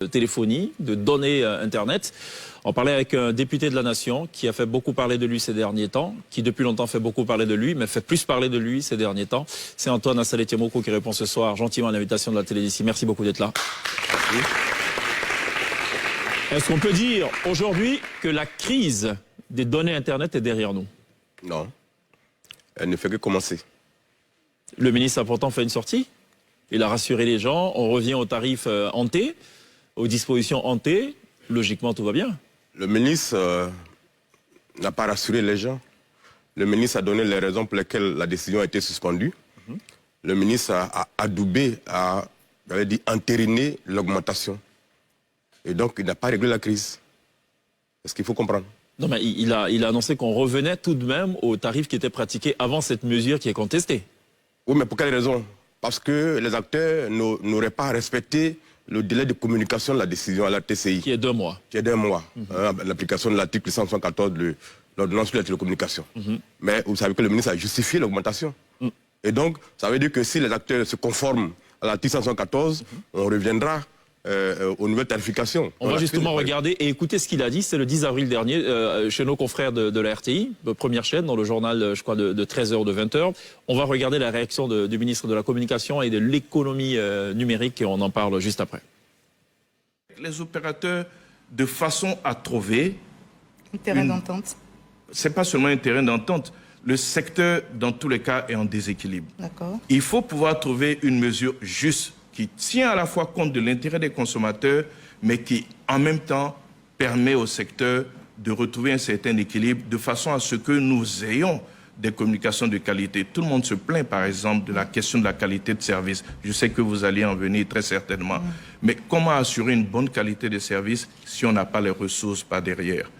de téléphonie, de données Internet. On parlait avec un député de la Nation qui a fait beaucoup parler de lui ces derniers temps, qui depuis longtemps fait beaucoup parler de lui, mais fait plus parler de lui ces derniers temps. C'est Antoine Assalé-Tiemoko qui répond ce soir gentiment à l'invitation de la télé d'ici. Merci beaucoup d'être là. Merci. Est-ce qu'on peut dire aujourd'hui que la crise des données Internet est derrière nous? Non, elle ne fait que commencer. Le ministre a pourtant fait une sortie. Il a rassuré les gens, on revient aux tarifs hantés, aux dispositions hantées. Logiquement, tout va bien. Le ministre n'a pas rassuré les gens. Le ministre a donné les raisons pour lesquelles la décision a été suspendue. Le ministre a adoubé, j'avais dit, entériné l'augmentation. Et donc, il n'a pas réglé la crise. C'est ce qu'il faut comprendre. Non, mais il a annoncé qu'on revenait tout de même aux tarifs qui étaient pratiqués avant cette mesure qui est contestée. Oui, mais pour quelle raison? Parce que les acteurs n'auraient pas respecté le délai de communication de la décision à la TCI. Qui est 2 mois. Qui est d'1 mois. L'application de l'article 114 de l'ordonnance sur la télécommunication. Mais vous savez que le ministre a justifié l'augmentation. Et donc, ça veut dire que si les acteurs se conforment à l'article 114, on reviendra aux nouvelles tarifications. On va justement regarder et écouter ce qu'il a dit. C'est le 10 avril dernier chez nos confrères de la RTI, première chaîne, dans le journal, je crois, de 13h, de 20h. On va regarder la réaction du ministre de la Communication et de l'économie numérique et on en parle juste après. Les opérateurs, de façon à trouver... Un terrain d'entente. C'est pas seulement un terrain d'entente. Le secteur, dans tous les cas, est en déséquilibre. D'accord. Il faut pouvoir trouver une mesure juste qui tient à la fois compte de l'intérêt des consommateurs, mais qui, en même temps, permet au secteur de retrouver un certain équilibre de façon à ce que nous ayons des communications de qualité. Tout le monde se plaint, par exemple, de la question de la qualité de service. Je sais que vous allez en venir très certainement. Mais comment assurer une bonne qualité de service si on n'a pas les ressources par derrière?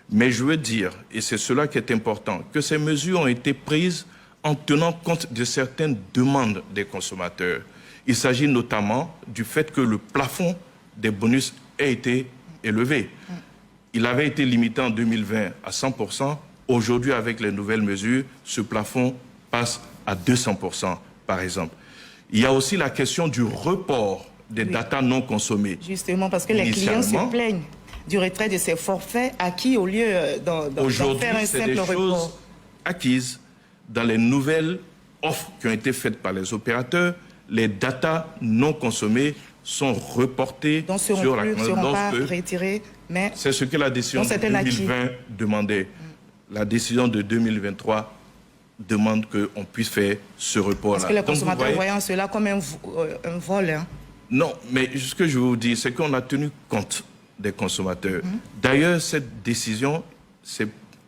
Mais je veux dire, et c'est cela qui est important, que ces mesures ont été prises en tenant compte de certaines demandes des consommateurs. Il s'agit notamment du fait que le plafond des bonus a été élevé. Il avait été limité en 2020 à 100%. Aujourd'hui, avec les nouvelles mesures, ce plafond passe à 200%, par exemple. Il y a aussi la question du report des datas non consommées. Justement, parce que les clients se plaignent du retrait de ces forfaits acquis au lieu d'en faire un simple report. Aujourd'hui, c'est des choses acquises dans les nouvelles offres qui ont été faites par les opérateurs. Les datas non consommées sont reportées sur la retirées, mais c'est ce que la décision de 2020 demandait. La décision de 2023 demande qu'on puisse faire ce report-là. Est-ce que les consommateurs voyant cela comme un vol hein? Non, mais ce que je veux vous dire, c'est qu'on a tenu compte des consommateurs. D'ailleurs, cette décision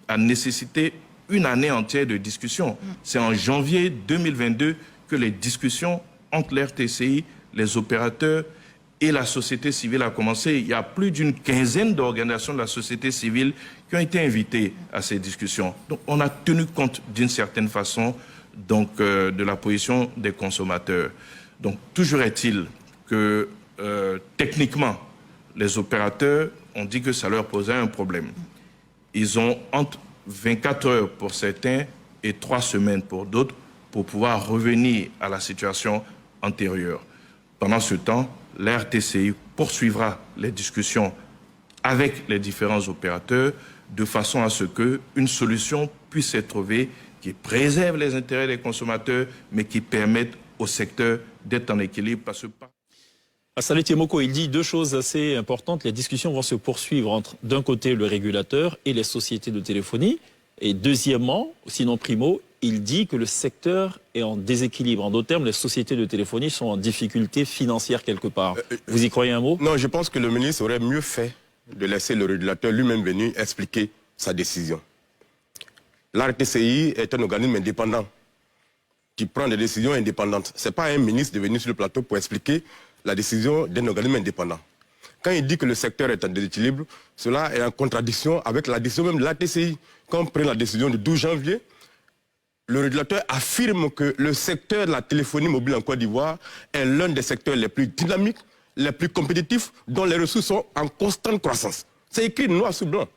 a nécessité une année entière de discussion. C'est en janvier 2022 que les discussions entre l'RTCI, les opérateurs et la société civile a commencé. Il y a plus d'une quinzaine d'organisations de la société civile qui ont été invitées à ces discussions. Donc, on a tenu compte d'une certaine façon donc, de la position des consommateurs. Donc, toujours est-il que techniquement, les opérateurs ont dit que ça leur posait un problème. Ils ont entre 24 heures pour certains et 3 semaines pour d'autres pour pouvoir revenir à la situation antérieure. Pendant ce temps, la RTCI poursuivra les discussions avec les différents opérateurs de façon à ce qu'une solution puisse être trouvée qui préserve les intérêts des consommateurs, mais qui permette au secteur d'être en équilibre. Assalé-Tiemoko, il dit 2 choses assez importantes. Les discussions vont se poursuivre entre, d'un côté, le régulateur et les sociétés de téléphonie. Et deuxièmement, sinon primo, il dit que le secteur est en déséquilibre. En d'autres termes, les sociétés de téléphonie sont en difficulté financière quelque part. Vous y croyez un mot? Non, je pense que le ministre aurait mieux fait de laisser le régulateur lui-même venir expliquer sa décision. L'RTCI est un organisme indépendant qui prend des décisions indépendantes. Ce n'est pas un ministre de venir sur le plateau pour expliquer la décision d'un organisme indépendant. Quand il dit que le secteur est en déséquilibre, cela est en contradiction avec la décision même de l'RTCI. Quand on prend la décision du 12 janvier, le régulateur affirme que le secteur de la téléphonie mobile en Côte d'Ivoire est l'un des secteurs les plus dynamiques, les plus compétitifs, dont les ressources sont en constante croissance. C'est écrit noir sur blanc.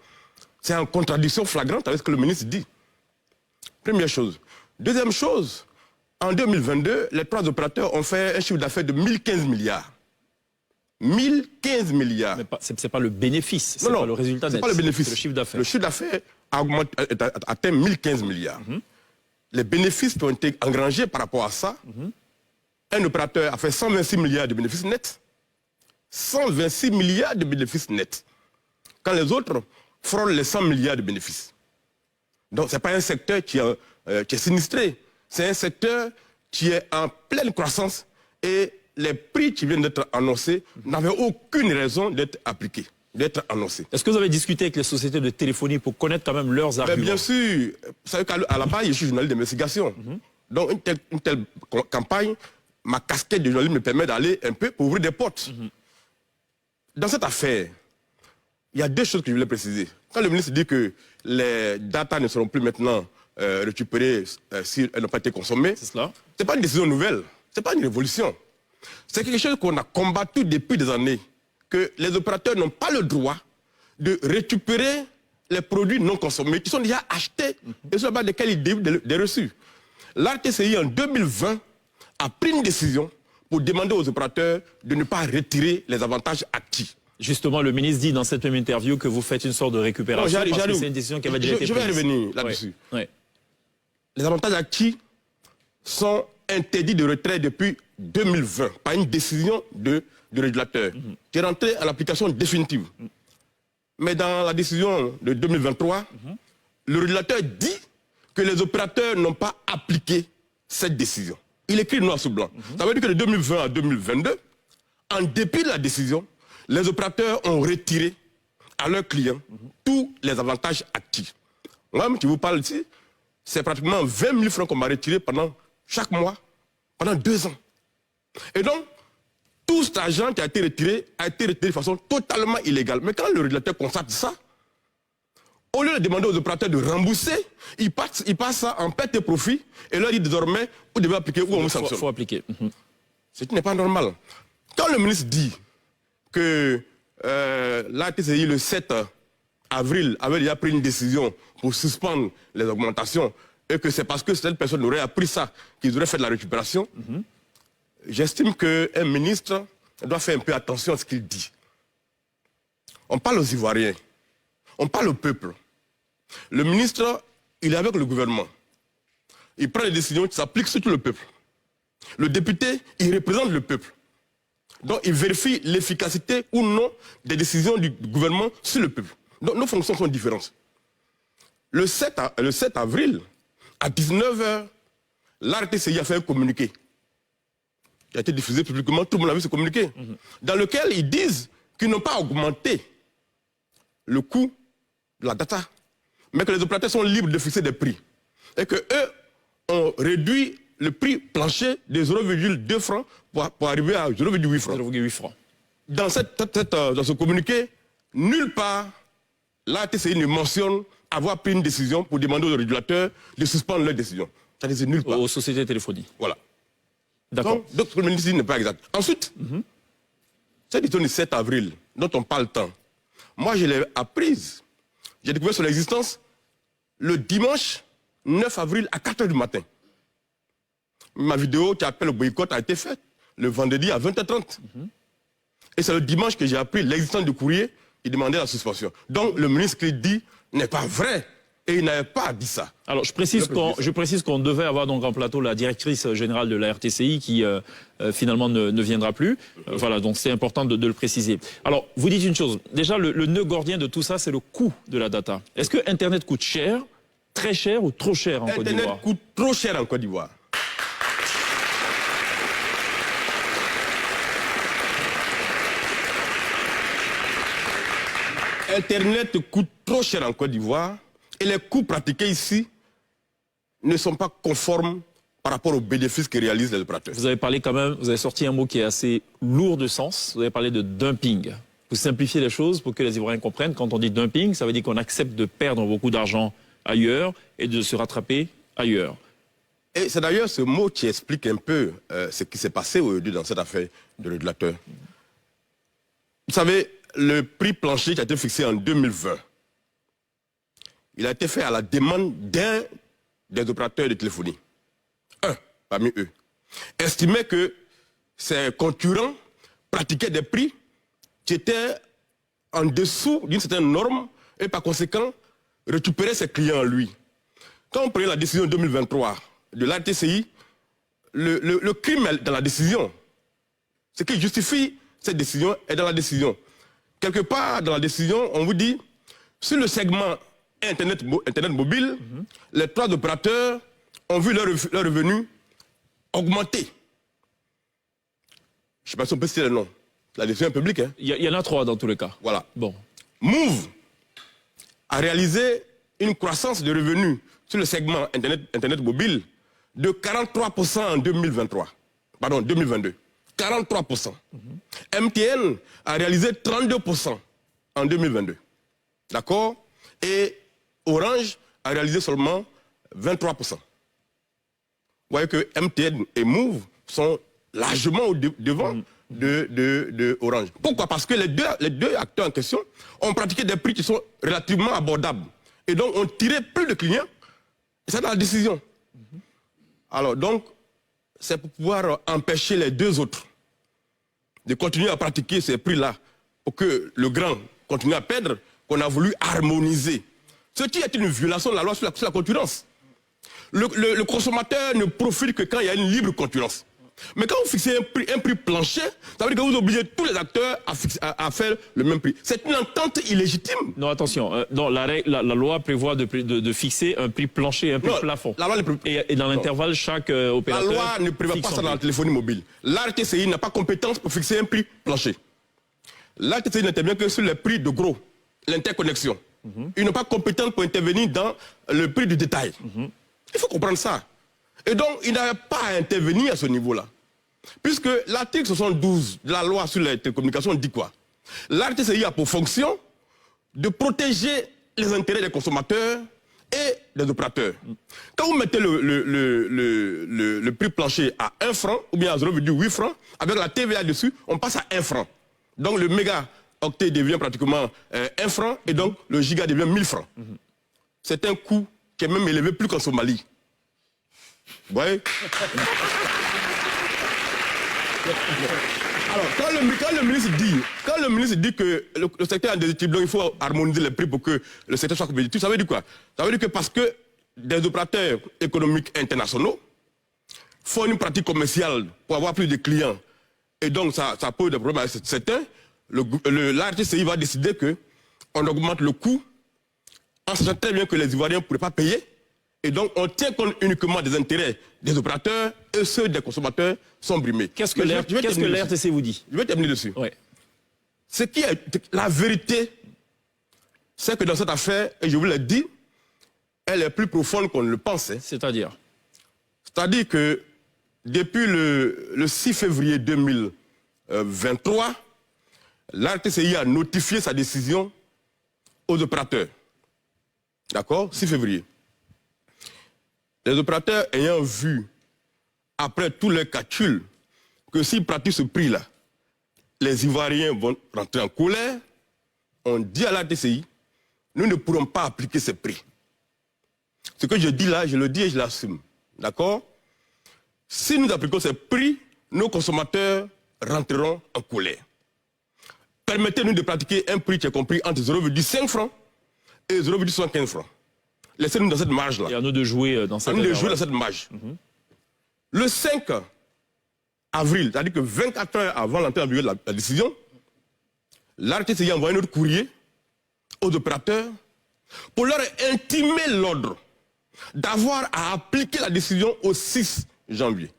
C'est en contradiction flagrante avec ce que le ministre dit. Première chose. Deuxième chose, en 2022, les 3 opérateurs ont fait un chiffre d'affaires de 1015 milliards. 1015 milliards. Mais ce n'est pas le bénéfice, c'est pas le résultat net. C'est pas le bénéfice. C'est le chiffre d'affaires. Le chiffre d'affaires a atteint 1015 milliards. Les bénéfices qui ont été engrangés par rapport à ça, un opérateur a fait 126 milliards de bénéfices nets. 126 milliards de bénéfices nets. Quand les autres frôlent les 100 milliards de bénéfices. Donc ce n'est pas un secteur qui est sinistré. C'est un secteur qui est en pleine croissance et les prix qui viennent d'être annoncés n'avaient aucune raison d'être appliqués, d'être annoncés. Est-ce que vous avez discuté avec les sociétés de téléphonie pour connaître quand même leurs arguments? Bien sûr. Vous savez qu'à la base, je suis journaliste d'investigation. Donc une telle campagne, ma casquette de journaliste me permet d'aller un peu pour ouvrir des portes. Dans cette affaire, il y a deux choses que je voulais préciser. Quand le ministre dit que les datas ne seront plus maintenant récupérées si elles n'ont pas été consommées, ce n'est pas une décision nouvelle, ce n'est pas une révolution. C'est quelque chose qu'on a combattu depuis des années, que les opérateurs n'ont pas le droit de récupérer les produits non consommés qui sont déjà achetés et sur la base desquels ils délivrent des reçus. L'RTCI en 2020 a pris une décision pour demander aux opérateurs de ne pas retirer les avantages acquis. Justement, le ministre dit dans cette même interview que vous faites une sorte de récupération parce que c'est une décision qui avait déjà été prise. Je vais revenir là-dessus. Les avantages acquis sont interdits de retrait depuis 2020 par une décision de régulateur qui est rentrée à l'application définitive. Mais dans la décision de 2023, le régulateur dit que les opérateurs n'ont pas appliqué cette décision. Il écrit noir sur blanc. Ça veut dire que de 2020 à 2022, en dépit de la décision, les opérateurs ont retiré à leurs clients tous les avantages acquis. Moi-même qui vous parle ici, c'est pratiquement 20 000 francs qu'on m'a retiré pendant chaque mois, pendant 2 ans. Et donc, tout cet argent qui a été retiré de façon totalement illégale. Mais quand le régulateur constate ça, au lieu de demander aux opérateurs de rembourser, il passe ça en perte de profit et leur dit désormais, vous devez appliquer ou on vous sanctionne. Il faut appliquer. Ce qui n'est pas normal. Quand le ministre dit que l'ATCI le 7 avril avait déjà pris une décision pour suspendre les augmentations et que c'est parce que certaines personnes auraient appris ça qu'ils auraient fait de la récupération, j'estime qu'un ministre doit faire un peu attention à ce qu'il dit. On parle aux Ivoiriens, on parle au peuple. Le ministre, il est avec le gouvernement. Il prend des décisions qui s'appliquent sur tout le peuple. Le député, il représente le peuple. Donc il vérifie l'efficacité ou non des décisions du gouvernement sur le peuple. Donc nos fonctions sont différentes. Le 7 avril, à 19h, l'RTCI a fait un communiqué qui a été diffusé publiquement, tout le monde a vu ce communiqué, dans lequel ils disent qu'ils n'ont pas augmenté le coût de la data, mais que les opérateurs sont libres de fixer des prix. Et qu'eux ont réduit le prix plancher de 0,2 francs pour arriver à 0,8 francs. 0,8 francs. Dans ce communiqué, nulle part, l'ATCI ne mentionne avoir pris une décision pour demander aux régulateurs de suspendre leur décision. Ça dit nulle part. Aux sociétés de téléphonie. Voilà. D'accord. Donc, le ministre n'est pas exact. Ensuite, cette décision du 7 avril, dont on parle tant, moi je l'ai apprise. J'ai découvert son existence le dimanche 9 avril à 4h du matin. Ma vidéo qui appelle au boycott a été faite le vendredi à 20h30. Et c'est le dimanche que j'ai appris l'existence du courrier qui demandait la suspension. Donc le ministre qui dit n'est pas vrai. Et il n'avait pas dit ça. Alors je précise qu'on devait avoir donc en plateau la directrice générale de la RTCI qui finalement ne viendra plus. Voilà, donc c'est important de le préciser. Alors vous dites une chose, déjà le nœud gordien de tout ça c'est le coût de la data. Est-ce que Internet coûte cher, très cher ou trop cher en Côte d'Ivoire? Internet coûte trop cher en Côte d'Ivoire. Internet coûte trop cher en Côte d'Ivoire et les coûts pratiqués ici ne sont pas conformes par rapport aux bénéfices que réalisent les opérateurs. Vous avez parlé quand même, vous avez sorti un mot qui est assez lourd de sens, vous avez parlé de dumping. Vous simplifiez les choses pour que les Ivoiriens comprennent. Quand on dit dumping, ça veut dire qu'on accepte de perdre beaucoup d'argent ailleurs et de se rattraper ailleurs. Et c'est d'ailleurs ce mot qui explique un peu ce qui s'est passé aujourd'hui dans cette affaire de régulateur. Vous savez, le prix plancher qui a été fixé en 2020, il a été fait à la demande d'un des opérateurs de téléphonie. Un parmi eux estimait que ses concurrents pratiquaient des prix qui était en dessous d'une certaine norme et par conséquent récupérait ses clients lui. Quand on prenait la décision 2023 de l'ARTCI, le crime est dans la décision. Ce qui justifie cette décision est dans la décision. Quelque part dans la décision, on vous dit, sur le segment Internet mobile, les 3 opérateurs ont vu leur revenu augmenter. Je ne sais pas si on peut citer le nom. La décision est publique. Hein. Il y en a 3 dans tous les cas. Voilà. Bon. Move a réalisé une croissance de revenus sur le segment Internet mobile de 43% en 2023. Pardon, 2022. 43%. MTN a réalisé 32% en 2022. D'accord? Et Orange a réalisé seulement 23%. Vous voyez que MTN et Move sont largement au devant de Orange. Pourquoi? Parce que les deux acteurs en question ont pratiqué des prix qui sont relativement abordables. Et donc, ont tiré plus de clients. Et c'est dans la décision. Alors, donc, c'est pour pouvoir empêcher les deux autres de continuer à pratiquer ces prix-là pour que le grand continue à perdre, qu'on a voulu harmoniser. Ce qui est une violation de la loi sur la concurrence. Le consommateur ne profite que quand il y a une libre concurrence. Mais quand vous fixez un prix plancher, ça veut dire que vous obligez tous les acteurs à faire le même prix. C'est une entente illégitime. Non, attention. Non, la loi prévoit de fixer un prix plancher et un prix plafond. La loi et dans l'intervalle, chaque opérateur... La loi ne prévoit pas ça dans la téléphonie mobile. L'ARTCI n'a pas compétence pour fixer un prix plancher. L'ARTCI n'intervient que sur les prix de gros, l'interconnexion. Ils n'ont pas compétence pour intervenir dans le prix du détail. Il faut comprendre ça. Et donc, il n'avait pas à intervenir à ce niveau-là. Puisque l'article 72 de la loi sur les télécommunications dit quoi? L'ARTCI a pour fonction de protéger les intérêts des consommateurs et des opérateurs. Quand vous mettez le prix plancher à 1 franc, ou bien à 0,8 francs, avec la TVA dessus, on passe à 1 franc. Donc le mégaoctet devient pratiquement 1 franc, et donc le giga devient 1000 francs. C'est un coût qui est même élevé plus qu'en Somalie. Vous voyez? Alors, quand le ministre dit que le secteur est en déséquilibre, il faut harmoniser les prix pour que le secteur soit compétitif, ça veut dire quoi? Ça veut dire que parce que des opérateurs économiques internationaux font une pratique commerciale pour avoir plus de clients, et donc ça pose des problèmes à certains, l'ARTCI va décider qu'on augmente le coût en sachant très bien que les Ivoiriens ne pourraient pas payer. Et donc, on tient compte uniquement des intérêts des opérateurs et ceux des consommateurs sont brimés. Qu'est-ce que l'ARTC vous dit? Je vais terminer dessus. Ouais. Ce qui est la vérité, c'est que dans cette affaire, et je vous l'ai dit, elle est plus profonde qu'on ne le pensait. C'est-à-dire? C'est-à-dire que depuis le 6 février 2023, l'ARTCI a notifié sa décision aux opérateurs. D'accord? 6 février. Les opérateurs ayant vu, après tous les calculs, que s'ils pratiquent ce prix-là, les Ivoiriens vont rentrer en colère, on dit à la DCI, nous ne pourrons pas appliquer ces prix. Ce que je dis là, je le dis et je l'assume. D'accord? Si nous appliquons ces prix, nos consommateurs rentreront en colère. Permettez-nous de pratiquer un prix qui est compris entre 0,5 francs et 0,75 francs. Laissez-nous dans cette marge-là. Et à nous de jouer dans cette marge. Le 5 avril, c'est-à-dire que 24 heures avant l'entrée en vigueur de la décision, l'ARTCI a envoyé notre courrier aux opérateurs pour leur intimer l'ordre d'avoir à appliquer la décision au 6 janvier.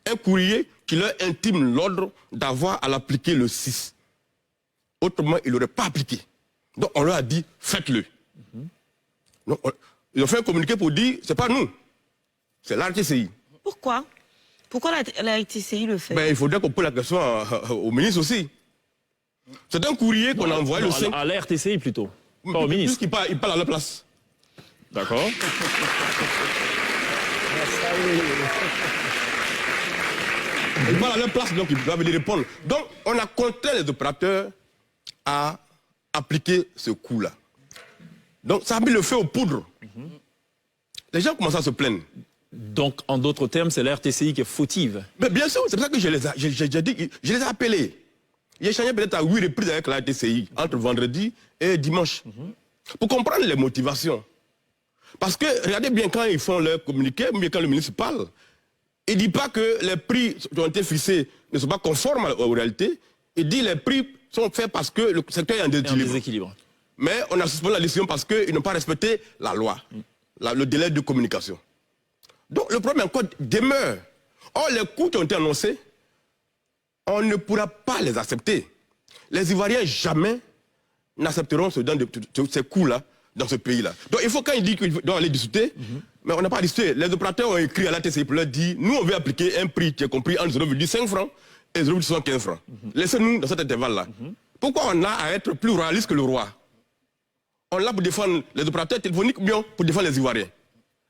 Un courrier qui leur intime l'ordre d'avoir à l'appliquer le 6. Autrement, ils n'auraient pas appliqué. Donc on leur a dit, faites-le. Donc, ils ont fait un communiqué pour dire, c'est pas nous, c'est l'ARTCI. Pourquoi? Pourquoi l'ARTCI le fait? Il faudrait qu'on pose la question au ministre aussi. C'est un courrier qu'on a envoyé le 5... À l'ARTCI plutôt, pas au ministre. Puisqu'il parle à leur place. D'accord. Il parle à leur place, donc ils doivent lui répondre. Donc, on a contraint les opérateurs à appliquer ce coup-là. Donc, ça a mis le feu aux poudres. Les gens commencent à se plaindre. Donc, en d'autres termes, c'est l'ARTCI qui est fautive. Mais bien sûr, c'est pour ça que je les ai appelés. J'ai échangé peut-être à 8 reprises avec la TCI entre vendredi et dimanche. Pour comprendre les motivations. Parce que, regardez bien, quand ils font leur communiqué, mais quand le ministre parle, il ne dit pas que les prix qui ont été fixés ne sont pas conformes aux réalités. Il dit que les prix sont faits parce que le secteur est en déséquilibre. Mais on a suspendu la décision parce qu'ils n'ont pas respecté la loi, le délai de communication. Donc le problème encore demeure. Or, les coûts qui ont été annoncés, on ne pourra pas les accepter. Les Ivoiriens jamais n'accepteront ces coûts-là dans ce pays-là. Donc il faut, quand il dit qu'il doit aller discuter, mais on n'a pas discuté. Les opérateurs ont écrit à la TCI pour leur dire, nous on veut appliquer un prix qui est compris entre 0,5 francs et 0,75 francs. Laissez-nous dans cet intervalle-là. Pourquoi on a à être plus royaliste que le roi? On l'a pour défendre les opérateurs téléphoniques ou bien pour défendre les Ivoiriens.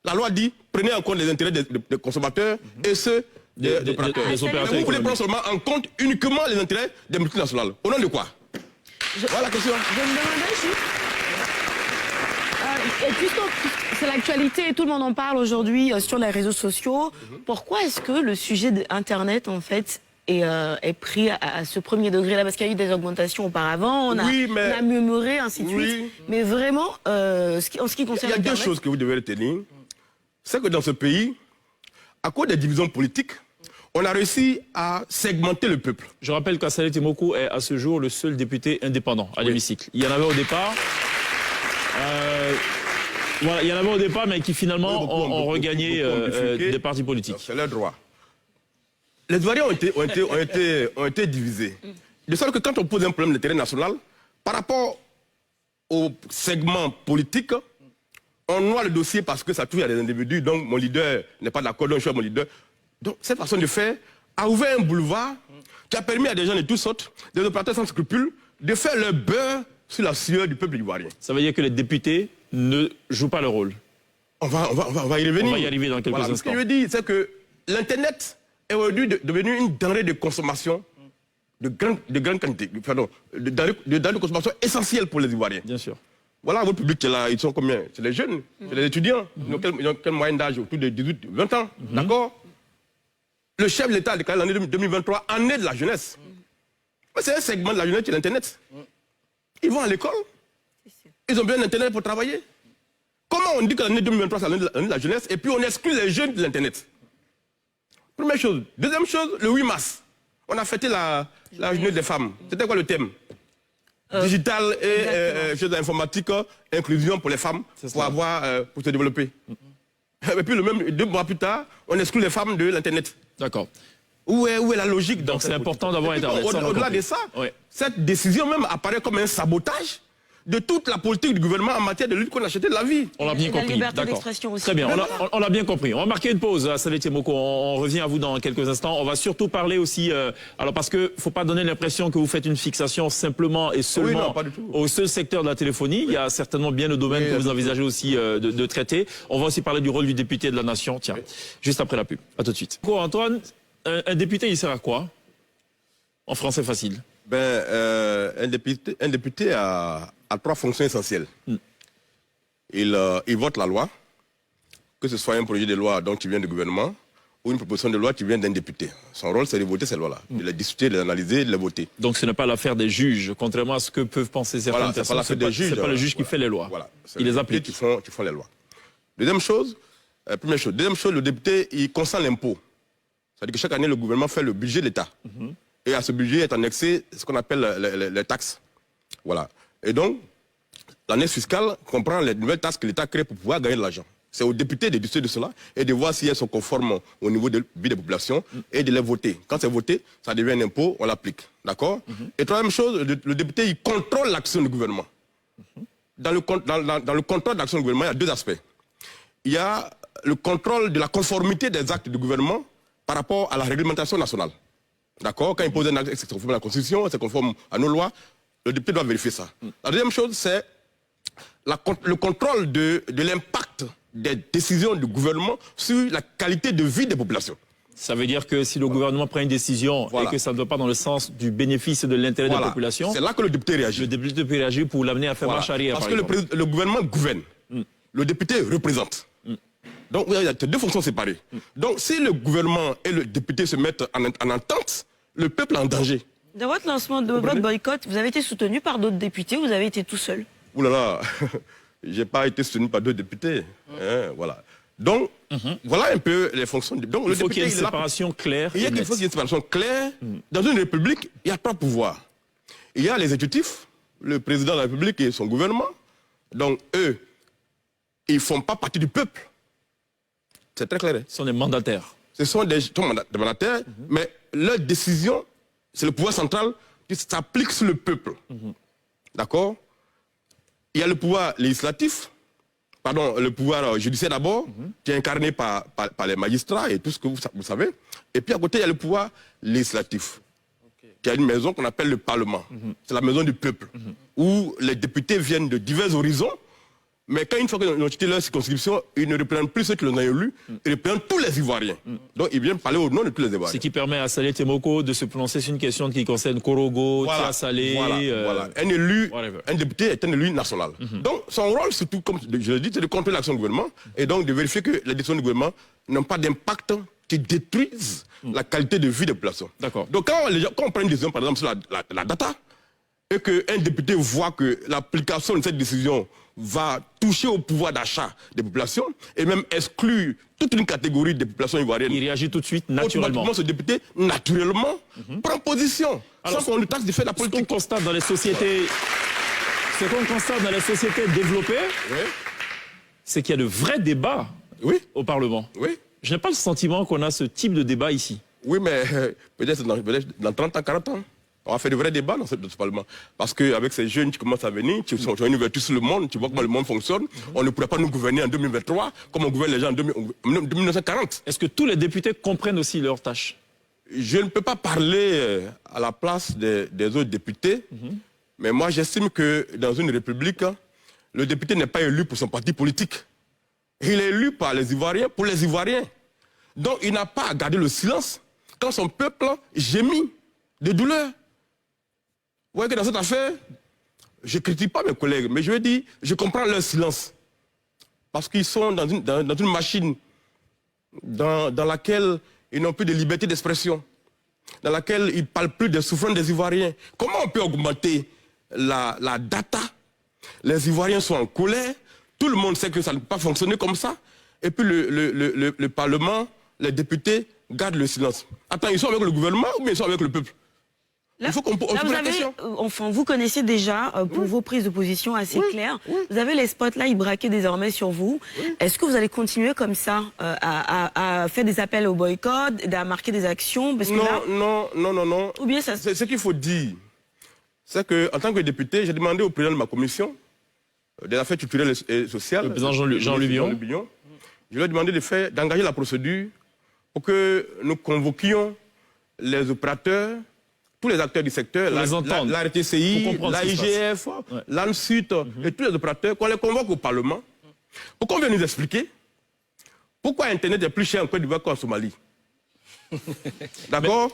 La loi dit, prenez en compte les intérêts des consommateurs et ceux des opérateurs. Mais vous voulez prendre seulement en compte uniquement les intérêts des multinationales. Au nom de quoi? Voilà la question. Je me demandais juste... et puisque c'est l'actualité, tout le monde en parle aujourd'hui sur les réseaux sociaux, pourquoi est-ce que le sujet d'Internet, en fait, est pris à ce premier degré-là? Parce qu'il y a eu des augmentations auparavant, on a murmuré, ainsi de suite. Mais vraiment, en ce qui concerne il y a deux choses que vous devez retenir. C'est que dans ce pays, à cause des divisions politiques, on a réussi à segmenter le peuple. Je rappelle qu'Assalé Timokou est à ce jour le seul député indépendant à l'hémicycle. Il y en avait au départ. Voilà, il y en avait au départ, mais qui finalement ont regagné des partis politiques. C'est leur droit. Les Ivoiriens ont été divisés. De sorte que quand on pose un problème d'intérêt national, par rapport au segment politique, on noie le dossier parce que ça touche à des individus, donc mon leader n'est pas d'accord, donc je suis mon leader. Donc cette façon de faire a ouvert un boulevard qui a permis à des gens de toutes sortes, des opérateurs sans scrupules, de faire leur beurre sur la sueur du peuple ivoirien. Ça veut dire que les députés ne jouent pas le rôle. On va y revenir. On va y arriver dans quelques instants. Ce que je veux dire, c'est que l'Internet est aujourd'hui devenu une denrée de consommation de grande quantité, pardon, de denrée de consommation essentielle pour les Ivoiriens. Bien sûr. Voilà, votre public qui est là, ils sont combien? C'est les jeunes, c'est les étudiants. Ils ont quelle moyenne d'âge? Autour de 18, 20 ans. D'accord? Le chef de l'État a déclaré l'année 2023 année de la jeunesse. C'est un segment de la jeunesse qui est l'Internet. Ils vont à l'école. Ils ont besoin d'Internet pour travailler. Comment on dit que l'année 2023 c'est l'année de la jeunesse et puis on exclut les jeunes de l'Internet? Première chose. Deuxième chose, le 8 mars, on a fêté la journée des femmes. C'était quoi le thème? Digital et choses informatiques, inclusion pour les femmes, pour se développer. Et puis, 2 mois plus tard, on exclut les femmes de l'Internet. D'accord. Où est la logique? Donc c'est important d'avoir Internet. Au-delà de ça, cette décision même apparaît comme un sabotage de toute la politique du gouvernement en matière de lutte contre la cherté de la vie. On l'a bien compris. D'accord. Très bien, on l'a bien compris. On va marquer une pause, Assalé Timokou. On revient à vous dans quelques instants. On va surtout parler aussi, alors parce que faut pas donner l'impression que vous faites une fixation simplement et seulement au seul secteur de la téléphonie. Il y a certainement bien le domaine que vous envisagez aussi de traiter. On va aussi parler du rôle du député de la nation. Tiens, juste après la pub. À tout de suite. Antoine, un député, il sert à quoi? En français facile. Un député a 3 fonctions essentielles. Il vote la loi, que ce soit un projet de loi dont il vient du gouvernement ou une proposition de loi qui vient d'un député. Son rôle, c'est de voter ces lois-là, de les discuter, de les analyser, de les voter. Donc ce n'est pas l'affaire des juges, contrairement à ce que peuvent penser certaines personnes. Ce n'est pas le juge qui fait les lois. Voilà, il les applique. Qui font les lois. Deuxième chose, le député, il consent l'impôt. C'est-à-dire que chaque année, le gouvernement fait le budget de l'État. Et à ce budget est annexé ce qu'on appelle les taxes. Voilà. Et donc, l'annexe fiscale comprend les nouvelles taxes que l'État crée pour pouvoir gagner de l'argent. C'est aux députés de discuter de cela et de voir si elles sont conformes au niveau de vie des populations et de les voter. Quand c'est voté, ça devient un impôt, on l'applique. D'accord? Et troisième chose, le député, il contrôle l'action du gouvernement. Dans le contrôle de l'action du gouvernement, il y a 2 aspects. Il y a le contrôle de la conformité des actes du gouvernement par rapport à la réglementation nationale. D'accord? Quand il pose un acte, c'est conforme à la Constitution, c'est conforme à nos lois, le député doit vérifier ça. La deuxième chose, c'est le contrôle de l'impact des décisions du gouvernement sur la qualité de vie des populations. Ça veut dire que si le gouvernement prend une décision et que ça ne va pas dans le sens du bénéfice de l'intérêt de la population... C'est là que le député réagit. Le député peut réagir pour l'amener à faire marche arrière, parce que le gouvernement gouverne. Le député représente. Donc il y a 2 fonctions séparées. Donc si le gouvernement et le député se mettent en entente, le peuple est en danger. Dans votre lancement de votre boycott, vous avez été soutenu par d'autres députés ou vous avez été tout seul? Ouh là là, j'ai pas été soutenu par d'autres députés. Hein, voilà. Donc, voilà un peu les fonctions. Donc, il faut qu'il y ait une séparation claire. Il y a qu'il faut qu'il y ait une séparation claire. Dans une république, il y a trois pouvoirs. Il y a l'exécutif, le président de la République et son gouvernement. Donc, eux, ils ne font pas partie du peuple. C'est très clair. Ce sont des mandataires. Ce sont des mandataires, mais leur décision, c'est le pouvoir central qui s'applique sur le peuple. D'accord? Il y a le pouvoir législatif, pardon, le pouvoir judiciaire d'abord, qui est incarné par les magistrats et tout ce que vous savez. Et puis à côté, il y a le pouvoir législatif, qui a une maison qu'on appelle le Parlement. C'est la maison du peuple, où les députés viennent de divers horizons. Mais quand une fois qu'ils ont quitté leur circonscription, ils ne représentent plus ceux qui l'ont élus, ils représentent tous les Ivoiriens. Donc ils viennent parler au nom de tous les Ivoiriens. Ce qui permet à Saleh Temoko de se prononcer sur une question qui concerne Korogo, Tia Saleh. Voilà. Un député est un élu national. Donc son rôle, surtout, comme je l'ai dit, c'est de contrôler l'action du gouvernement et donc de vérifier que les décisions du gouvernement n'ont pas d'impact qui détruisent la qualité de vie des populations. D'accord. Donc quand on prend une décision, par exemple, sur la data, et qu'un député voit que l'application de cette décision va toucher au pouvoir d'achat des populations et même exclure toute une catégorie des populations ivoiriennes. Il réagit tout de suite, naturellement. Ce député, naturellement, prend position. Alors, sans qu'on lui taxe de faire de la politique. Ce qu'on constate dans les sociétés, développées, c'est qu'il y a de vrais débats au Parlement. Je n'ai pas le sentiment qu'on a ce type de débat ici. Oui, mais peut-être dans 30 ans, 40 ans. On va faire de vrais débats dans ce Parlement. Parce qu'avec ces jeunes qui commencent à venir, qui ont une ouverture sur le monde, tu vois comment le monde fonctionne, on ne pourrait pas nous gouverner en 2023 comme on gouverne les gens en 1940. Est-ce que tous les députés comprennent aussi leurs tâches? Je ne peux pas parler à la place des autres députés, mais moi j'estime que dans une république, le député n'est pas élu pour son parti politique. Il est élu par les Ivoiriens pour les Ivoiriens. Donc il n'a pas à garder le silence quand son peuple gémit de douleur. Vous voyez que dans cette affaire, je ne critique pas mes collègues, mais je veux dire, je comprends leur silence. Parce qu'ils sont dans une machine dans laquelle ils n'ont plus de liberté d'expression, dans laquelle ils ne parlent plus des souffrances des Ivoiriens. Comment on peut augmenter la data? Les Ivoiriens sont en colère, tout le monde sait que ça ne peut pas fonctionner comme ça, et puis le Parlement, les députés gardent le silence. Attends, ils sont avec le gouvernement ou bien ils sont avec le peuple? Là, il faut qu'on pose la question. Enfin, vous connaissez déjà, pour vos prises de position assez claires, vous avez les spotlights braqués désormais sur vous. Est-ce que vous allez continuer comme ça à faire des appels au boycott, à marquer des actions? Parce que non. Ou bien ça... Ce qu'il faut dire, c'est qu'en tant que député, j'ai demandé au président de ma commission des affaires culturelles et sociales, le président Jean-Louis Billon, je lui ai demandé d'engager la procédure pour que nous convoquions les opérateurs, tous les acteurs du secteur, la RTCI, l'AIGF, l'ANSUT et tous les opérateurs, qu'on les convoque au Parlement pour qu'on vienne nous expliquer pourquoi Internet est plus cher en Côte d'Ivoire qu'en Somalie. D'accord?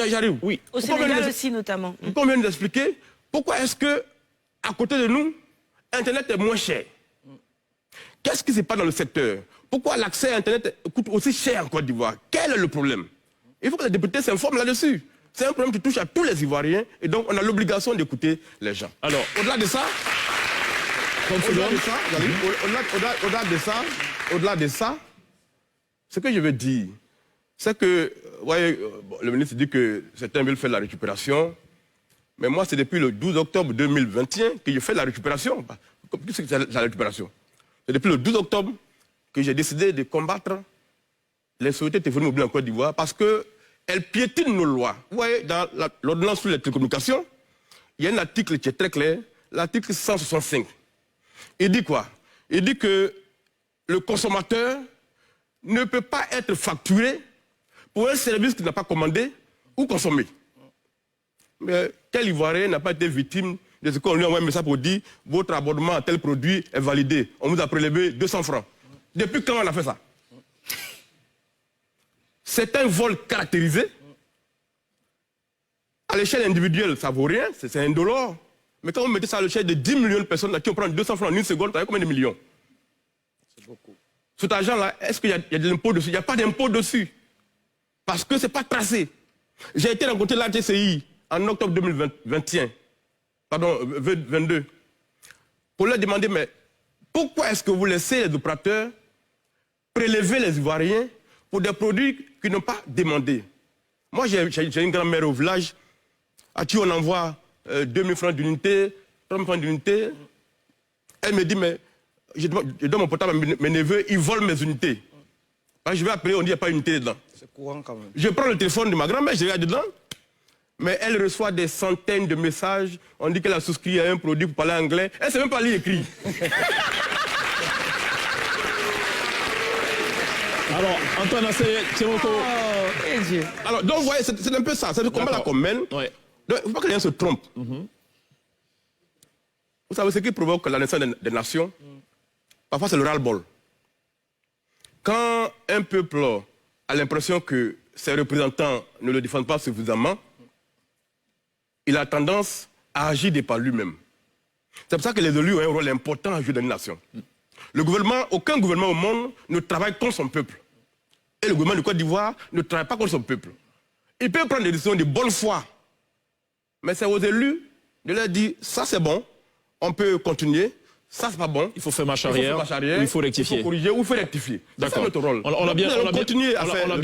J'arrive. Oui. Au Sénégal aussi, notamment. Pour qu'on vienne nous expliquer pourquoi est-ce que, à côté de nous, Internet est moins cher. Qu'est-ce qui se passe dans le secteur? Pourquoi l'accès à Internet coûte aussi cher en Côte d'Ivoire? Quel est le problème? Il faut que les députés s'informent là-dessus. C'est un problème qui touche à tous les Ivoiriens et donc on a l'obligation d'écouter les gens. Alors, au-delà de ça, ce que je veux dire, c'est que, voyez, le ministre dit que certains veulent faire la récupération, mais moi c'est depuis le 12 octobre 2021 que je fais la récupération. Qu'est-ce que c'est la récupération? C'est depuis le 12 octobre que j'ai décidé de combattre les sociétés téléphoniques mobiles en Côte d'Ivoire parce que elle piétine nos lois. Vous voyez, dans l'ordonnance sur les télécommunications, il y a un article qui est très clair, l'article 165. Il dit quoi? Il dit que le consommateur ne peut pas être facturé pour un service qu'il n'a pas commandé ou consommé. Mais quel Ivoirien n'a pas été victime de ce qu'on lui envoie un message pour dire « Votre abonnement à tel produit est validé, on vous a prélevé 200 francs ». Depuis quand on a fait ça? C'est un vol caractérisé. À l'échelle individuelle, ça ne vaut rien, c'est indolore. Mais quand vous mettez ça à l'échelle de 10 millions de personnes, là, qui ont pris 200 francs en une seconde, vous avez combien de millions? C'est beaucoup. Cet argent-là, est-ce qu'il y a de l'impôt dessus? Il n'y a pas d'impôt dessus. Parce que ce n'est pas tracé. J'ai été rencontrer la RTCI en octobre 2022, pour leur demander, mais pourquoi est-ce que vous laissez les opérateurs prélever les Ivoiriens pour des produits qu'ils n'ont pas demandé? Moi, j'ai une grand-mère au village à qui on envoie 2000 francs d'unité, 3000 francs d'unité. Elle me dit, mais je donne mon portable à mes neveux, ils volent mes unités. Je vais appeler, on dit qu'il n'y a pas d'unité dedans. C'est courant quand même. Je prends le téléphone de ma grand-mère, je regarde dedans. Mais elle reçoit des centaines de messages. On dit qu'elle a souscrit à un produit pour parler anglais. Elle ne sait même pas lire écrit. Alors, Antoine Timoko. Alors, donc, vous voyez, c'est un peu ça. C'est le combat-là qu'on mène. Ouais. Donc, il ne faut pas que les gens se trompent. Vous savez, ce qui provoque la naissance des nations, parfois c'est le ras-le-bol. Quand un peuple a l'impression que ses représentants ne le défendent pas suffisamment, il a tendance à agir de par lui-même. C'est pour ça que les élus ont un rôle important à jouer dans une nation. Le gouvernement, aucun gouvernement au monde ne travaille contre son peuple. Et le gouvernement de Côte d'Ivoire ne travaille pas contre son peuple. Il peut prendre des décisions de bonne foi. Mais c'est aux élus de leur dire, ça c'est bon, on peut continuer, ça c'est pas bon. Il faut faire marche arrière, ou il faut rectifier. Il faut corriger ou il faut rectifier. C'est ça notre rôle. On a bien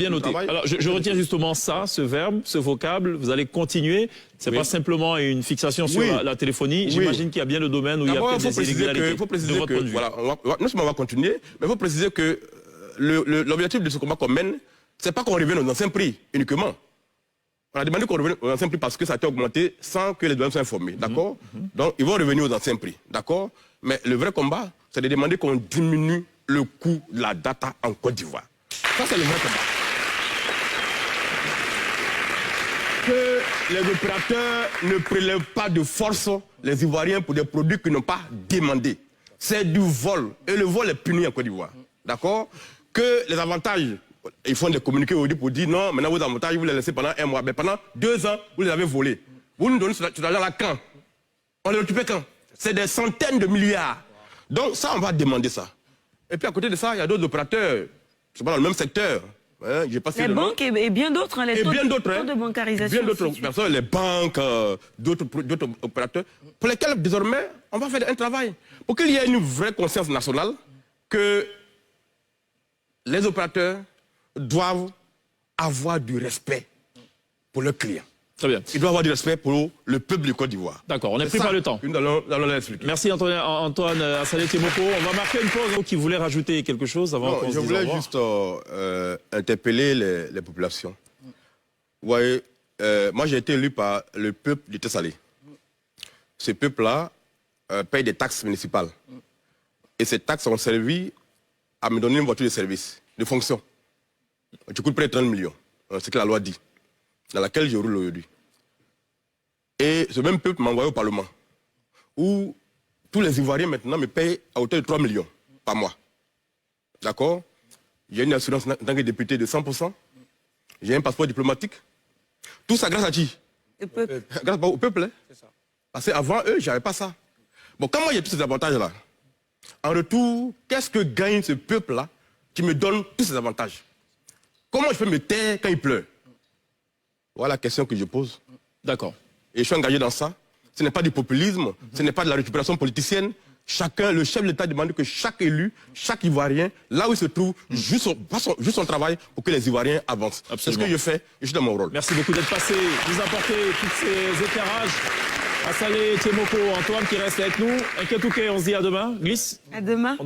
noté. Travail. Alors, je retiens justement ça, ce verbe, ce vocable, vous allez continuer. C'est pas simplement une fixation sur la téléphonie. J'imagine qu'il y a bien le domaine où il y a peut-être des inégalités. Il faut préciser que, voilà, non seulement on va continuer, mais il faut préciser que l'objectif de ce combat qu'on mène, c'est pas qu'on revienne aux anciens prix uniquement. On a demandé qu'on revienne aux anciens prix parce que ça a été augmenté sans que les douaniers soient informés, d'accord? Donc, ils vont revenir aux anciens prix, d'accord? Mais le vrai combat, c'est de demander qu'on diminue le coût de la data en Côte d'Ivoire. Ça, c'est le vrai combat. Que les opérateurs ne prélèvent pas de force les Ivoiriens pour des produits qu'ils n'ont pas demandés. C'est du vol. Et le vol est puni en Côte d'Ivoire. D'accord? Que les avantages, ils font des communiqués aujourd'hui pour dire non, maintenant vos avantages, vous les laissez pendant un mois. Mais pendant 2 ans, vous les avez volés. Vous nous donnez cet argent-là quand? On les récupère quand? C'est des centaines de milliards. Donc ça, on va demander ça. Et puis à côté de ça, il y a d'autres opérateurs, c'est pas dans le même secteur. Hein, les banques et bien d'autres, hein, les taux de bancarisation. Bien d'autres personnes, les banques, d'autres opérateurs, pour lesquels désormais, on va faire un travail. Pour qu'il y ait une vraie conscience nationale que les opérateurs doivent avoir du respect pour leurs clients. Très bien. Ils doivent avoir du respect pour le peuple du Côte d'Ivoire. D'accord, on est pris par le temps. Nous allons l'expliquer. Merci Antoine Assalé Timoko. On va marquer une pause. Qui voulait rajouter quelque chose avant qu'on se dise au revoir? Je voulais juste interpeller les populations. Vous voyez, moi j'ai été élu par le peuple du Tessalé. Ce peuple-là paye des taxes municipales. Et ces taxes ont servi à me donner une voiture de service, de fonction. Qui coûte près de 30 millions. C'est ce que la loi dit, dans laquelle je roule aujourd'hui. Et ce même peuple m'a envoyé au Parlement, où tous les Ivoiriens maintenant me payent à hauteur de 3 millions par mois. D'accord? J'ai une assurance en tant que député de 100%. J'ai un passeport diplomatique. Tout ça grâce à qui? Le peuple. Grâce au peuple. Hein? C'est ça. Parce qu'avant eux, je n'avais pas ça. Bon, quand moi j'ai tous ces avantages-là, en retour, qu'est-ce que gagne ce peuple-là qui me donne tous ces avantages? Comment je peux me taire quand il pleure? Voilà la question que je pose. D'accord. Et je suis engagé dans ça. Ce n'est pas du populisme, ce n'est pas de la récupération politicienne. Chacun, le chef de l'État demande que chaque élu, chaque Ivoirien, là où il se trouve, joue son travail pour que les Ivoiriens avancent. C'est ce que je fais, je suis dans mon rôle. Merci beaucoup d'être passé, de nous apporter tous ces éclairages. Assalé Timoko, Antoine qui reste avec nous. Inquiétouké, on se dit à demain. Glisse. À demain.